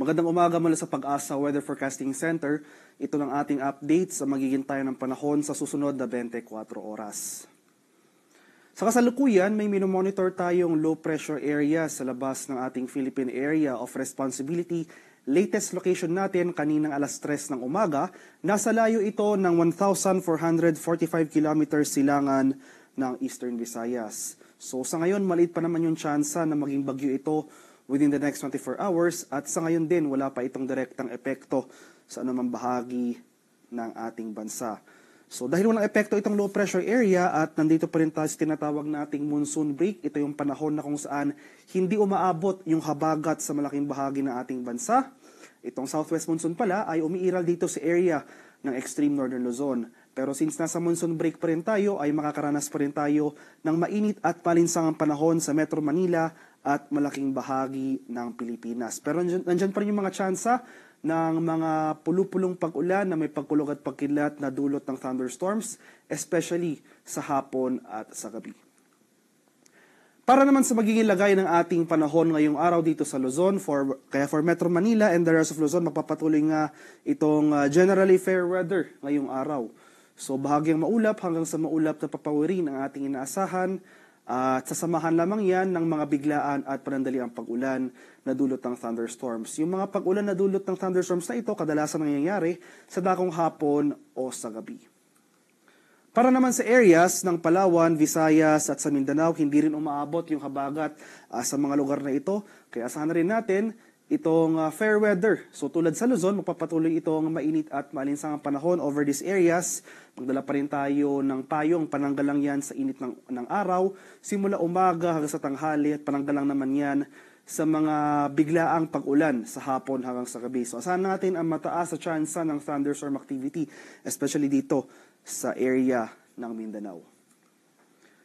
Magandang umaga mula sa Pag-asa Weather Forecasting Center. Ito ng ating update sa magiging tayo ng panahon sa susunod na 24 oras. Sa kasalukuyan, may minomonitor tayong low pressure area sa labas ng ating Philippine Area of Responsibility. Latest location natin kaninang alas 3 ng umaga. Nasa layo ito ng 1,445 kilometers silangan ng Eastern Visayas. So sa ngayon, maliit pa naman yung tsansa na maging bagyo ito within the next 24 hours at sa ngayon din wala pa itong direktang epekto sa anumang bahagi ng ating bansa. So dahil walang epekto itong low pressure area at nandito pa rin tayo sa tinatawag nating monsoon break, ito yung panahon na kung saan hindi umaabot yung habagat sa malaking bahagi ng ating bansa. Itong southwest monsoon pala ay umiiral dito sa area ng extreme northern Luzon. Pero since nasa monsoon break pa rin tayo, ay makakaranas pa rin tayo ng mainit at malinsangang panahon sa Metro Manila at malaking bahagi ng Pilipinas. Pero nandyan pa rin yung mga tsansa ng mga pulupulong pag-ulan na may pagkulog at pagkidlat na dulot ng thunderstorms, especially sa hapon at sa gabi. Para naman sa magiging lagay ng ating panahon ngayong araw dito sa Luzon, for Metro Manila and the rest of Luzon, magpapatuloy nga itong generally fair weather ngayong araw. So bahagyang maulap hanggang sa maulap na papawirin ang ating inaasahan at sasamahan lamang yan ng mga biglaan at panandaliang pag-ulan na dulot ng thunderstorms. Yung mga pag-ulan na dulot ng thunderstorms na ito kadalasan nangyayari sa dakong hapon o sa gabi. Para naman sa areas ng Palawan, Visayas at sa Mindanao, hindi rin umaabot yung habagat sa mga lugar na ito. Kaya asahan na rin natin itong fair weather. So tulad sa Luzon, magpapatuloy itong mainit at malinsangang panahon over these areas. Magdala pa rin tayo ng payong, pananggalang yan sa init ng araw. Simula umaga hanggang sa tanghali at pananggalang naman yan sa mga biglaang pag-ulan sa hapon hanggang sa gabi. So asahan natin ang mataas sa tsansa ng thunderstorm activity, especially dito sa area ng Mindanao.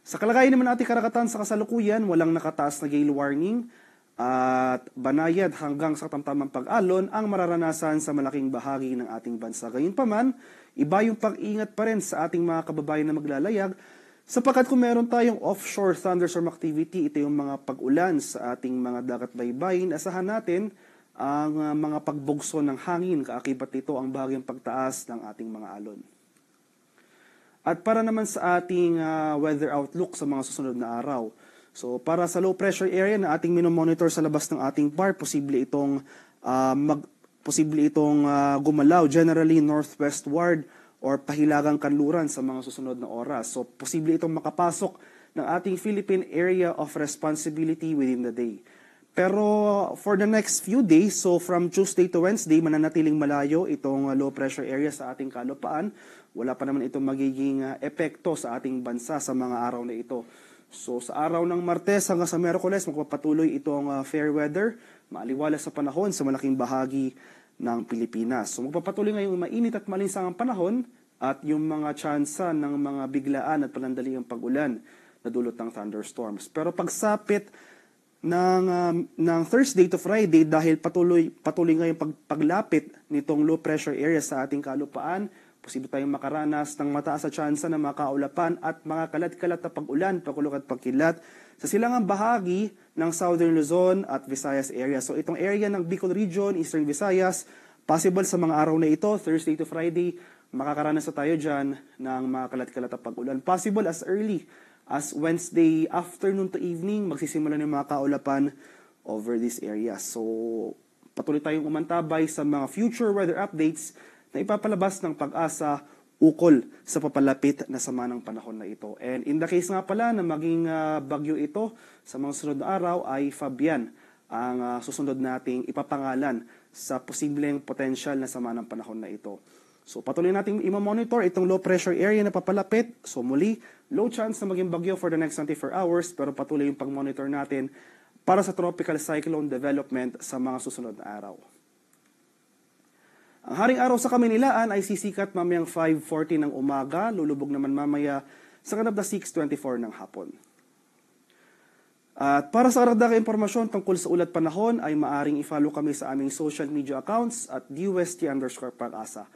Sa kalagayan naman ating karagatan sa kasalukuyan, walang nakataas na gale warning at banayad hanggang sa tamtamang pag-alon ang mararanasan sa malaking bahagi ng ating bansa. Gayunpaman, iba yung pag-ingat pa rin sa ating mga kababayan na maglalayag sapagkat kung meron tayong offshore thunderstorm activity, ito yung mga pag-ulan sa ating mga dagat baybayin, asahan natin ang mga pagbugso ng hangin, kaakibat nito ang bahagyang pagtaas ng ating mga alon. At para naman sa ating weather outlook sa mga susunod na araw, so para sa low pressure area na ating minomonitor sa labas ng ating bar, posible itong gumalaw generally northwestward or pahilagang kanluran sa mga susunod na oras. So posible itong makapasok ng ating Philippine Area of Responsibility within the day. Pero for the next few days, so from Tuesday to Wednesday, mananatiling malayo itong low pressure area sa ating kalupaan. Wala pa naman itong magiging epekto sa ating bansa sa mga araw na ito. So sa araw ng Martes hanggang sa Miyerkules, magpapatuloy itong fair weather, maaliwalas sa panahon sa malaking bahagi ng Pilipinas. So magpapatuloy ngayong mainit at malinsangang panahon at yung mga tsansa ng mga biglaan at panandaliang pag-ulan na dulot ng thunderstorms. Pero pagsapit ng Thursday to Friday, dahil patuloy ngayong paglapit nitong low pressure area sa ating kalupaan, posible tayong makaranas ng mataas na tsansa ng mga kaulapan at mga kalat-kalat na pag-ulan, pagkulog at pagkilat sa silangang bahagi ng Southern Luzon at Visayas area. So itong area ng Bicol Region, Eastern Visayas, possible sa mga araw na ito, Thursday to Friday, makakaranas na tayo dyan ng mga kalat-kalat na pag-ulan. Possible as early as Wednesday afternoon to evening, magsisimula ng mga kaulapan over this area. So patuloy tayong umantabay sa mga future weather updates na ipapalabas ng Pag-asa ukol sa papalapit na sama ng panahon na ito. And in the case nga pala na maging bagyo ito sa mga sunod na araw ay Fabian ang susunod nating ipapangalan sa posibleng potential na sama ng panahon na ito. So patuloy nating i-monitor itong low pressure area na papalapit. So muli, low chance na maging bagyo for the next 24 hours pero patuloy yung pag-monitor natin para sa tropical cyclone development sa mga susunod na araw. Ang haring araw sa Kamunilaan ay sisikat mamayang 5:40 ng umaga, lulubog naman mamaya sa ganap na 6:24 ng hapon. At para sa karagdagang impormasyon tungkol sa ulat panahon ay maaring i-follow kami sa aming social media accounts at DUST_Pag-asa.